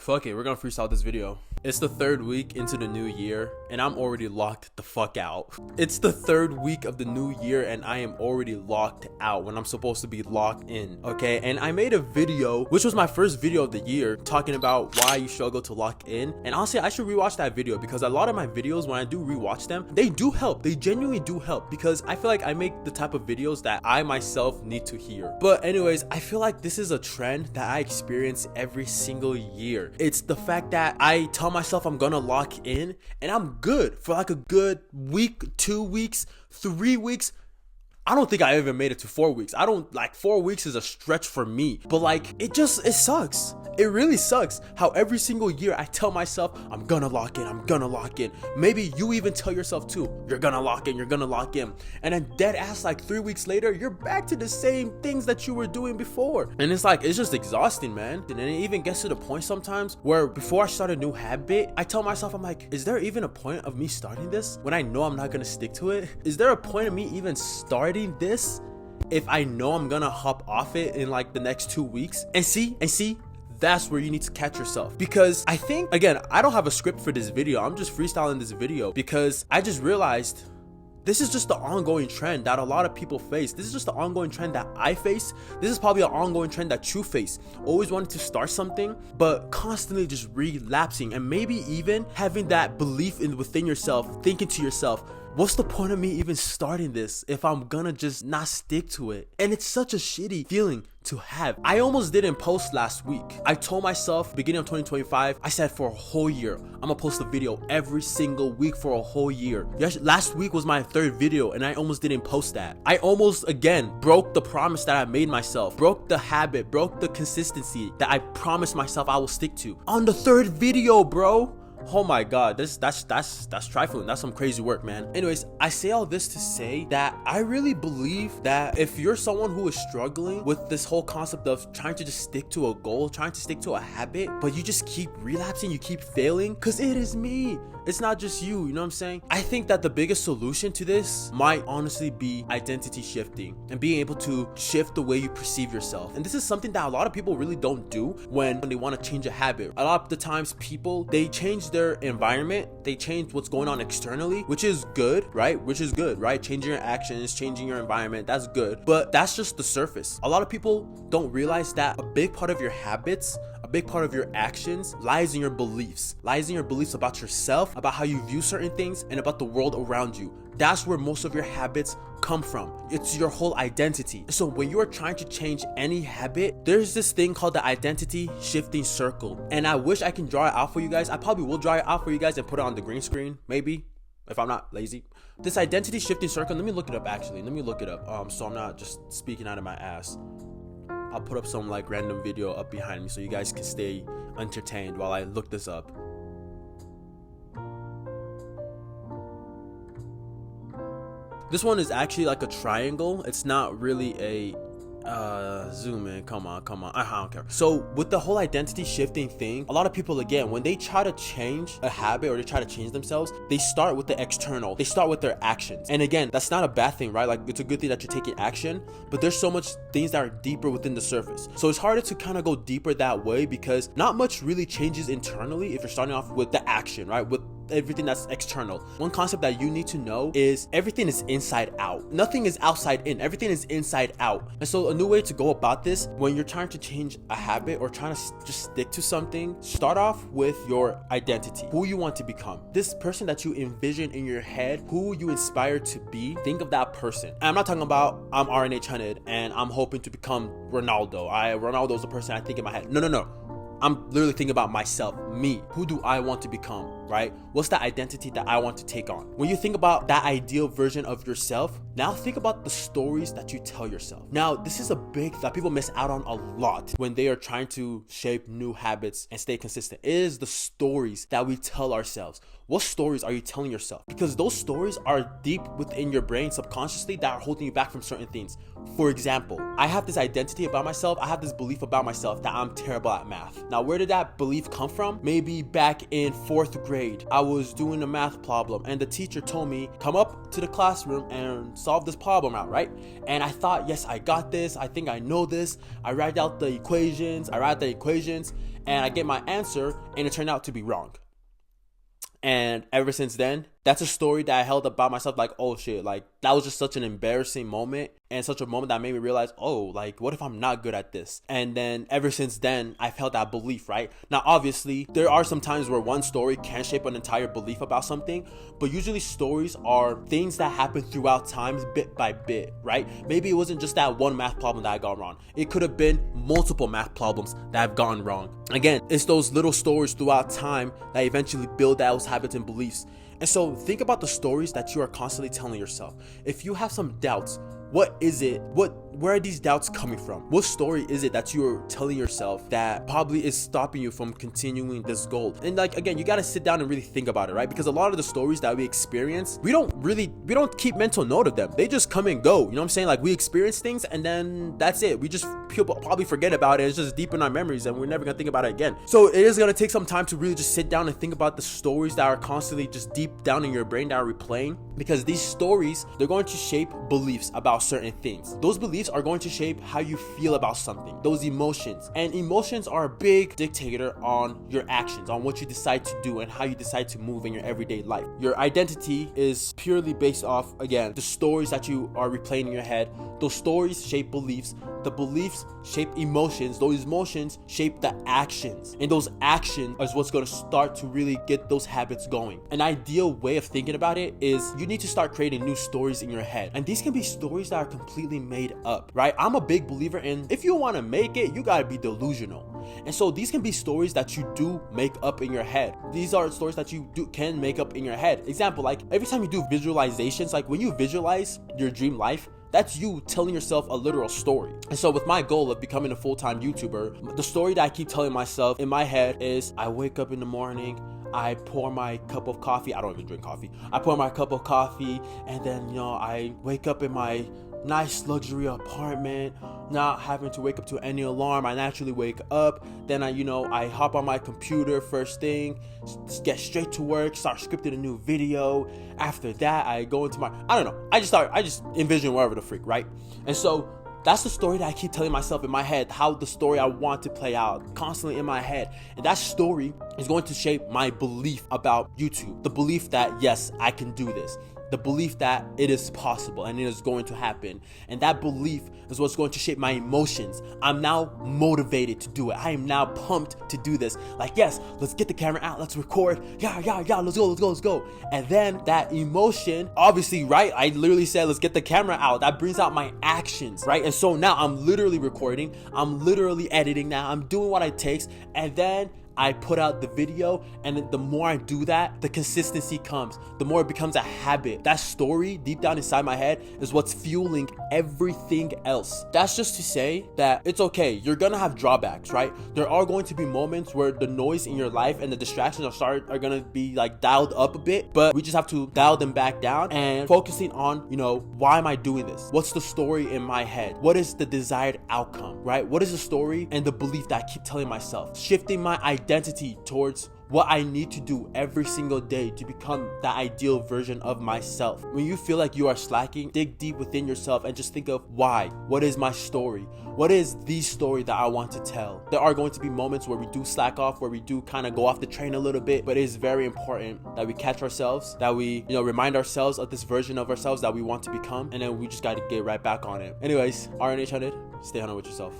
Fuck it, we're gonna freestyle this video. It's the third week into the new year and I'm already locked the fuck out. It's the third week of the new year and I am already locked out when I'm supposed to be locked in, okay? And I made a video, which was my first video of the year, talking about why you struggle to lock in. And honestly, I should rewatch that video because a lot of my videos, when I do rewatch them, they do help. They genuinely do help because I feel like I make the type of videos that I myself need to hear. But anyways, I feel like this is a trend that I experience every single year. It's the fact that I tell myself I'm gonna lock in and I'm good for like a good week, 2 weeks, 3 weeks. I don't think I even made it to 4 weeks. 4 weeks is a stretch for me, but like it sucks. It really sucks how every single year I tell myself I'm gonna lock in. Maybe you even tell yourself too, you're gonna lock in. And then dead ass like 3 weeks later, you're back to the same things that you were doing before. And it's just exhausting, man. And it even gets to the point sometimes where before I start a new habit, I tell myself, I'm like, is there even a point of me starting this when I know I'm not gonna stick to it? Is there a point of me even starting this if I know I'm gonna hop off it in like the next 2 weeks? And see, that's where you need to catch yourself, because I think, again, I don't have a script for this video. I'm just freestyling this video because I just realized this is just the ongoing trend that a lot of people face. This is just the ongoing trend that I face. This is probably an ongoing trend that you face. Always wanting to start something, but constantly just relapsing, and maybe even having that belief within yourself, thinking to yourself, what's the point of me even starting this if I'm gonna just not stick to it? And it's such a shitty feeling to have. I almost didn't post last week. I told myself beginning of 2025, I said for a whole year, I'm gonna post a video every single week for a whole year. Last week was my third video and I almost didn't post that. I almost, again, broke the promise that I made myself, broke the habit, broke the consistency that I promised myself I will stick to on the third video, bro. Oh my god, that's trifling. That's some crazy work, man. Anyways, I say all this to say that I really believe that if you're someone who is struggling with this whole concept of trying to just stick to a goal, trying to stick to a habit, but you just keep relapsing, you keep failing, because it is me. It's not just you know what I'm saying? I think that the biggest solution to this might honestly be identity shifting and being able to shift the way you perceive yourself. And this is something that a lot of people really don't do when they want to change a habit. A lot of the times people, they change their environment, they change what's going on externally, which is good, right? Changing your actions, changing your environment, that's good. But that's just the surface. A lot of people don't realize that a big part of your habits, a big part of your actions lies in your beliefs about yourself, about how you view certain things, and about the world around you. That's where most of your habits come from. It's your whole identity. So when you are trying to change any habit, there's this thing called the identity shifting circle. And I wish I can draw it out for you guys. I probably will draw it out for you guys and put it on the green screen, maybe, if I'm not lazy. This identity shifting circle, let me look it up actually. So I'm not just speaking out of my ass. I'll put up some like random video up behind me so you guys can stay entertained while I look this up. This one is actually like a triangle. It's not really a zoom in, come on, I don't care. So with the whole identity shifting thing, a lot of people, again, when they try to change a habit or they try to change themselves, they start with the external, they start with their actions. And again, that's not a bad thing, right? Like, it's a good thing that you're taking action, but there's so much things that are deeper within the surface. So it's harder to kind of go deeper that way because not much really changes internally if you're starting off with the action, right? With everything that's external. One concept that you need to know is everything is inside out. Nothing is outside in. Everything is inside out. And so a new way to go about this, when you're trying to change a habit or trying to just stick to something, start off with your identity, who you want to become. This person that you envision in your head, who you inspire to be, think of that person. And I'm not talking about I'm RNH Hunted and I'm hoping to become Ronaldo. Ronaldo's the person I think in my head. No. I'm literally thinking about myself, me. Who do I want to become, right? What's the identity that I want to take on? When you think about that ideal version of yourself, now think about the stories that you tell yourself. Now, this is a big that people miss out on a lot when they are trying to shape new habits and stay consistent. It is the stories that we tell ourselves. What stories are you telling yourself? Because those stories are deep within your brain subconsciously that are holding you back from certain things. For example, I have this identity about myself. I have this belief about myself that I'm terrible at math. Now, where did that belief come from? Maybe back in 4th grade, I was doing a math problem and the teacher told me, come up to the classroom and solve this problem out, right? And I thought, yes, I got this. I think I know this. I write the equations. and I get my answer and it turned out to be wrong. And ever since then, that's a story that I held about myself, like, oh shit, like that was just such an embarrassing moment and such a moment that made me realize, oh, like what if I'm not good at this? And then ever since then, I've held that belief, right? Now, obviously, there are some times where one story can shape an entire belief about something, but usually stories are things that happen throughout time, bit by bit, right? Maybe it wasn't just that one math problem that I got wrong. It could have been multiple math problems that I've gotten wrong. Again, it's those little stories throughout time that eventually build those habits and beliefs. And so think about the stories that you are constantly telling yourself. If you have some doubts, what is it? Where are these doubts coming from? What story is it that you're telling yourself that probably is stopping you from continuing this goal? And like, again, you got to sit down and really think about it, right? Because a lot of the stories that we experience, we don't keep mental note of them. They just come and go. You know what I'm saying? Like, we experience things and then that's it. People probably forget about it. It's just deep in our memories and we're never gonna think about it again. So it is gonna take some time to really just sit down and think about the stories that are constantly just deep down in your brain that are replaying, because these stories, they're going to shape beliefs about certain things. Those beliefs are going to shape how you feel about something, those emotions. And emotions are a big dictator on your actions, on what you decide to do and how you decide to move in your everyday life. Your identity is purely based off, again, the stories that you are replaying in your head. Those stories shape beliefs. The beliefs shape emotions. Those emotions shape the actions. And those actions is what's going to start to really get those habits going. An ideal way of thinking about it is you need to start creating new stories in your head. And these can be stories that are completely made up, right? I'm a big believer in, if you want to make it, you got to be delusional. And so these can be stories that you do make up in your head. These are stories that you can make up in your head. Example, like every time you do visualizations, like when you visualize your dream life, that's you telling yourself a literal story. And so with my goal of becoming a full-time YouTuber, the story that I keep telling myself in my head is, I wake up in the morning, I pour my cup of coffee. I don't even drink coffee. I pour my cup of coffee and then, I wake up in my nice luxury apartment, not having to wake up to any alarm. I naturally wake up. Then I hop on my computer first thing, get straight to work, start scripting a new video. After that, I go into I just envision whatever the freak, right? And so that's the story that I keep telling myself in my head, how the story I want to play out constantly in my head. And that story is going to shape my belief about YouTube. The belief that, yes, I can do this. The belief that it is possible and it is going to happen. And that belief is what's going to shape my emotions. I'm now motivated to do it. I am now pumped to do this. Like, yes, let's get the camera out. Let's record. Yeah, let's go. And then that emotion, obviously, right? I literally said, let's get the camera out. That brings out my actions, right? And so now I'm literally recording. I'm literally editing now. I'm doing what it takes. And then I put out the video, and the more I do that, the consistency comes, the more it becomes a habit. That story deep down inside my head is what's fueling everything else. That's just to say that it's okay. You're gonna have drawbacks, right? There are going to be moments where the noise in your life and the distractions are gonna be like dialed up a bit, but we just have to dial them back down and focusing on, why am I doing this? What's the story in my head? What is the desired outcome, right? What is the story and the belief that I keep telling myself? Shifting my identity towards what I need to do every single day to become the ideal version of myself. When you feel like you are slacking, dig deep within yourself and just think of why. What is my story? What is the story that I want to tell? There are going to be moments where we do slack off, where we do kind of go off the train a little bit, but it is very important that we catch ourselves, that we, remind ourselves of this version of ourselves that we want to become, and then we just got to get right back on it. Anyways, RNH100, stay on it with yourself.